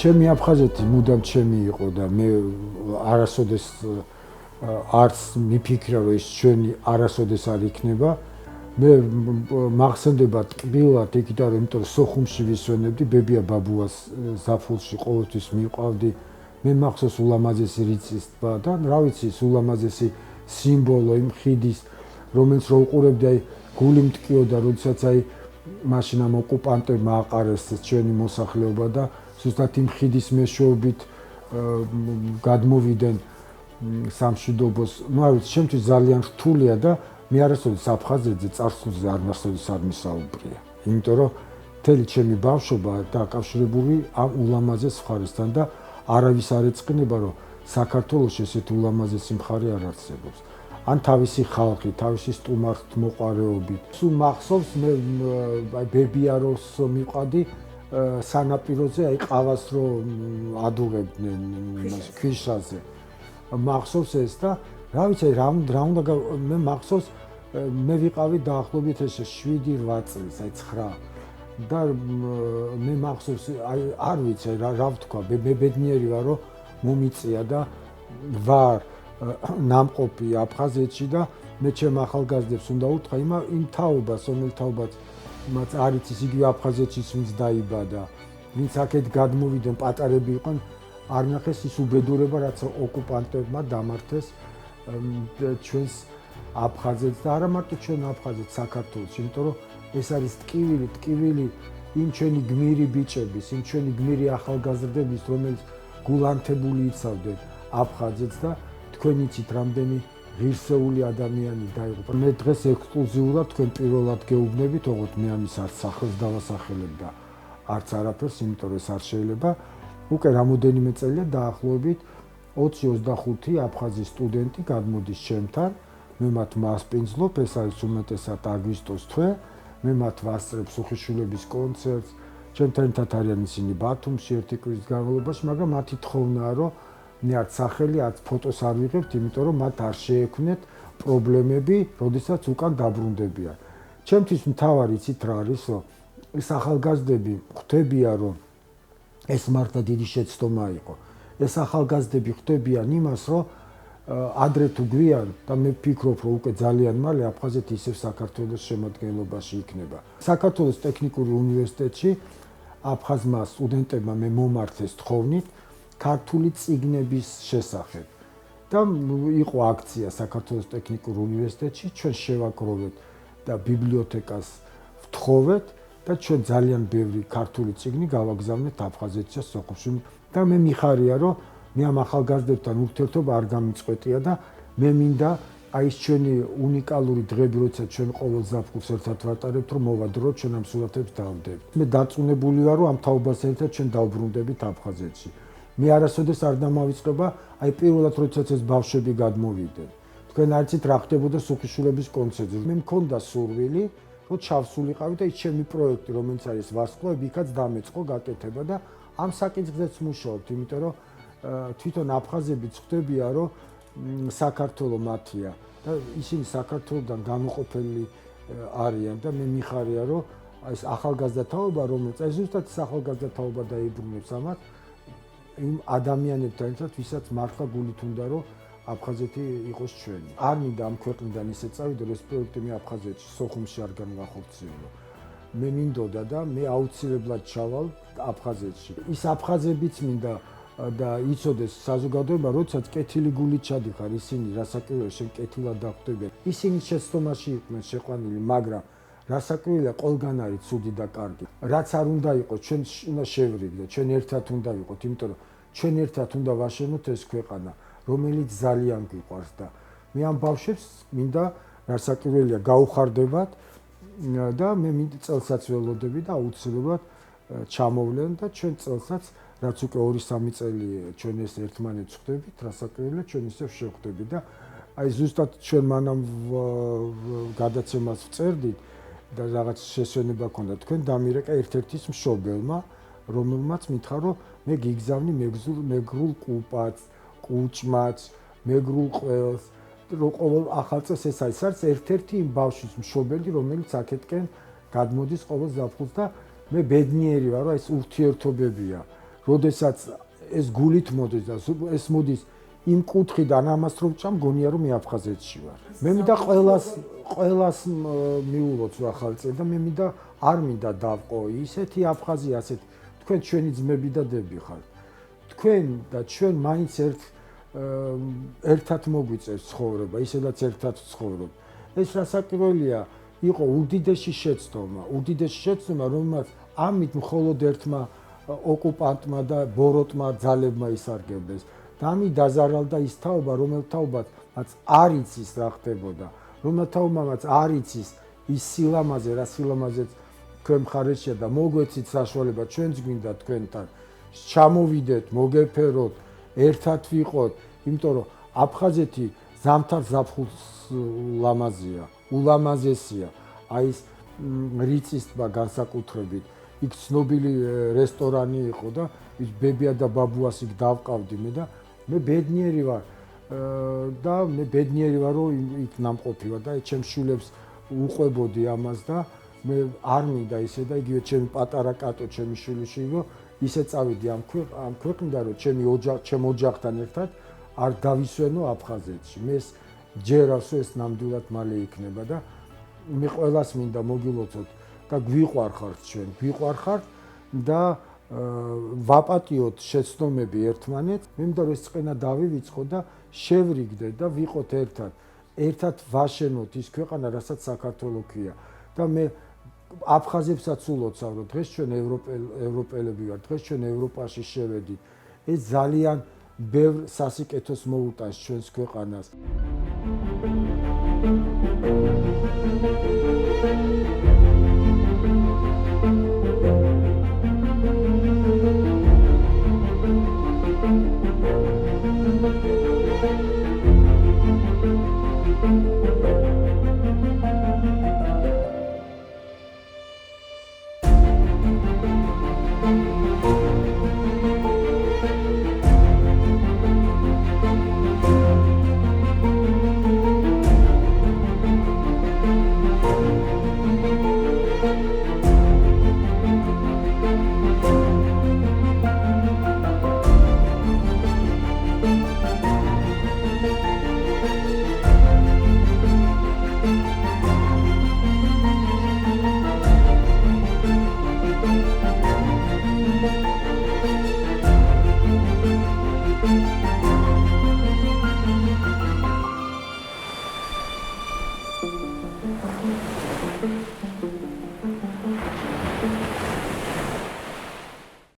ჩემი აფხაზეთი მუდამ ჩემი იყო და მე არასოდეს არც მიფიქრა რომ ეს ჩვენი არასოდეს არ იქნება. მე მახსენდება ტკბილად იქიდან იმიტომ რომ სოხუმში ვისვენებდი ბებია ბაბუას ზაფხულში ყოველთვის მივყავდი. მე მახსოვს ულამაზესი რიწის ტბა და რა ვიცი ეს ულამაზესი სიმბოლო იმ ხიდის რომელიც რო უყურებდი აი გული მტკიოდა როდესაც აი მაშინ ამ ოკუპანტებმა აყარეს ჩვენი მოსახლეობა და ზუსტად იმ ხიდის მეშვეობით გადმოვიდნენ სამშვიდობოს. ნუ არ ვიცი, ჩემთვის ძალიან რთულია და მე არასოდეს აფხაზეთზე წარსულზე არასოდეს არ მისაუბრია. იმიტომ რომ მთელი ჩემი ბავშვობა დაკავშირებული ამ ულამაზეს მხარესთან და არავის არ ეწყინება რომ საქართველოში ესეთი ულამაზესი მხარე არ არსებობს. ან თავისი ხალხი, თავისი სტუმართმოყვარეობით. სულ მახსოვს მე აი ბებიაროს მიყავდი სანაპიროზე აი ყავას რო ადუღებდნენ ქვიშაზე. მახსოვს ეს და რა ვიცი რა უნდა მე მახსოვს მე ვიყავი დაახლოებით ეს 7-8 წლის აი 9 და მე მახსოვს აი არ ვიცი რა ვთქვა მე ბედნიერი ვარ რომ მომიწია და ვარ ნამყოფი აფხაზეთში და მე ჩემ ახალგაზრდებს უნდა უთხრა იმ თაობას რომელ თაობას მათ არ იცის იგივე აფხაზეთშიც ვინც დაიბადა ვინც აქეთ გადმოვიდნენ პატარები იყვნენ არ ნახეს ის უბედურება რაც ოკუპანტებმა დამართეს ჩვენს აფხაზეთს და არა მარტო ჩვენ აფხაზეთს საქართველოს იმიტომ რომ ეს არის ტკივილი იმ ჩვენი გმირი ბიჭების იმ ჩვენი გმირი ახალგაზრდების რომელიც გულანთებული იცავდნენ აფხაზეთს და თქვენ იცით რამდენი ღირსეული ადამიანი დაიღუპა. მე დღეს ექსკლუზიურად თქვენ პირველად გეუბნებით, ოღონდ მე ამის არც სახელს დავასახელებ და არც არაფერს, იმიტომ რომ ეს არ შეიძლება. უკვე რამოდენიმე წელია დაახლოებით 20-25 აფხაზი სტუდენტი გადმოდის ჩემთან. მე მათ მასპინძლობ, ეს არის უმეტესად აგვისტოს თვე. მე მათ ვასწრებ სუხიშვილების კონცერტს. ჩემთან ერთად არიან ისინი ბათუმში ერთი კვირის განმავლობაში, მაგრამ მათი თხოვნაა, რომ მე არც სახელი, არც ფოტოს არ ვიღებთ, იმიტომ რომ მათ არ შეექმნეთ პრობლემები, როდესაც უკან დაბრუნდებიან. ჩემთვის მთავარი იცით რა არის, რომ ეს ახალგაზრდები ხვდებიან, რომ ეს მართლა დიდი შეცდომა იყო. ეს ახალგაზრდები ხვდებიან იმას, რომ ადრე თუ გვიან და მე ვფიქრობ, რომ უკვე ძალიან მალე აფხაზეთი ისევ საქართველოს შემადგენლობაში იქნება. საქართველოს ტექნიკური უნივერსიტეტში აფხაზმა სტუდენტებმა მე მომართეს თხოვნით ქართული წიგნების შესახებ და იყო აქცია საქართველოს ტექნიკურ უნივერსიტეტში ჩვენ შევაგროვეთ და ბიბლიოთეკას ვთხოვეთ და ჩვენ ძალიან ბევრი ქართული წიგნი გავაგზავნეთ აფხაზეთში სოხუმში და მე მიხარია რომ მე ამ ახალგაზრდებთან ურთიერთობა არ გამიწყვეტია და მე მინდა აი ეს ჩვენი უნიკალური დღები როცა ჩვენ ყოველ ზაფხულს ერთად ვატარებთ რომ მოვადროთ ჩვენ ამ სურათებს დავდებით მე დარწმუნებული ვარ რომ ამ თაობას ერთად ჩვენ დავბრუნდებით აფხაზეთში მე არასოდეს არ დამავიწყება, აი პირველად როდესაც ეს ბავშვები გადმოვიდნენ. თქვენ არ იცით რა ხდებოდა სუხიშვილების კონცერტზე. მე მქონდა სურვილი, რომ ჩავსულიყავი და ის ჩემი პროექტი, რომელიც არის ვარსკვლავები, იქაც დამეწყო გაკეთება და ამ საკითხზეც მუშაობთ, იმიტომ რომ თვითონ აფხაზებიც ხვდებიან, რომ საქართველო მათია და ისინი საქართველოდან განუყოფელი არიან და მე მიხარია, რომ ეს ახალგაზრდა თაობა, რომელიც ეს ზუსტად ახალგაზრდა თაობა დაიბრუნებს ამას იმ ადამიანებთან ერთად, ვისაც მართლა გულით უნდა, რომ აფხაზეთი იყოს ჩვენი. არ მინდა ამ ქვეყნიდან ისე წავიდე, რომ ეს პროექტი მე აფხაზეთში, სოხუმში არ განვახორციელო. მე მინდოდა და მე აუცილებლად ჩავალ აფხაზეთში. ის აფხაზებიც მინდა და იცოდეს საზოგადოება, როდესაც კეთილი გულით ჩადიხარ, ისინი რასაკვირველია, შენ კეთილად დახვდებიან. ისინი შეცდომაში იყვნენ შეყვანილი, მაგრამ რასაკვირველია, ყველგან არის ცუდი და კარგი. რაც არ უნდა იყოს, ჩვენ უნდა შევრიგდეთ, ჩვენ ერთად უნდა ვიყოთ, იმიტომ რომ ჩვენ ერთად უნდა ვაშენოთ ეს ქვეყანა, რომელიც ძალიან გვიყვარს და მე ამ ბავშვებს მინდა რასაკვირველია გაუხარდებათ და მე მინდა წელსაც ველოდები და აუცილებლად ჩამოვლენ და ჩვენ წელსაც რაც უკვე 2-3 წელი ჩვენ ეს ერთმანეთს ხვდებით, რასაკვირველია ჩვენ ისევ შევხვდებით და აი ზუსტად ჩვენ მანამ გადაცემას ვწერდით და რაღაც შესვენება ქონდა თქვენ დამირეკა ერთ-ერთის მშობელმა, რომელმაც მითხრა, რომ მე მე გიგზავნი მეგრულ კუპაც, კუჭმაც, მეგრულ ყველს, რომ ყოველ ახალ წელს ეს არის ერთ-ერთი იმ ბავშვის მშობელი, რომელიც აქეთკენ გადმოდის ყოველ ზაფხულს და მე ბედნიერი ვარ, რომ ეს ურთიერთობებია. როდესაც ეს გულით მოდის და ეს მოდის იმ კუთხიდან ამას რომ ჭამ, გონია რომ მე აფხაზეთში ვარ. მე მინდა ყველას მიულოცო ახალ წელი და მე მინდა არ მინდა დავყო ისეთი აფხაზი ასეთ თქვენ ჩვენი ძმები და დები ხართ. თქვენ და ჩვენ მაინც ერთად მოგვიწევს ცხოვრება, ისედაც ერთად ვცხოვრობ. ეს რასაკვირველია, იყო უდიდესი შეცდომა, რომელმაც ამით მხოლოდ ერთმა ოკუპანტმა და ბოროტმა ძალებმა ისარგებლეს. და ამით დაზარალდა ის თაობა, რომელ თაობაც არ იცის რა ხდებოდა, რომელ თაობაც არ იცის ის სილამაზე, რა სილამაზეც თქვენ მხარეშია და მოგვეცით საშუალება ჩვენც გვინდა თქვენთან ჩამოვიდეთ, მოგეფეროთ, ერთად ვიყოთ, იმიტომ რომ აფხაზეთი ზამთარ ზაფხულს ლამაზია, ულამაზესია. აი ეს რიწის ტბა განსაკუთრებით, იქ ცნობილი რესტორანი იყო და ის ბებია და ბაბუას იქ დავყავდი მე და მე ბედნიერი ვარ რომ იქ ნამყოფი ვარ და ჩემს შვილებს უყვებოდი ამას და მე არ მინდა ისე და იგივე ჩემი პატარა კატო, ჩემი შვილიშვილი, რომ ისე წავიდი ამ ქვეყნიდან, რომ ჩემ ოჯახთან ერთად არ დავისვენო აფხაზეთში. მე ჯერავს ეს ნამდვილად მალე იქნება და მე ყველას მინდა მოგილოცოთ და გვიყვარხართ ჩვენ, გვიყვარხართ და ვაპატიოთ შეცდომები ერთმანეთს. მე მინდა რომ ეს წყენა დავივიწყოთ და შევრიგდეთ და ვიყოთ ერთად ვაშენოთ ის ქვეყანა, რასაც საქართველო ქვია. და მე აფხაზებსაც ულოცავ, რომ დღეს ჩვენ ევროპელები ვართ, დღეს ჩვენ ევროპაში შევედით. ეს ძალიან ბევრ სასიკეთოს მოუტანს ჩვენს ქვეყანას.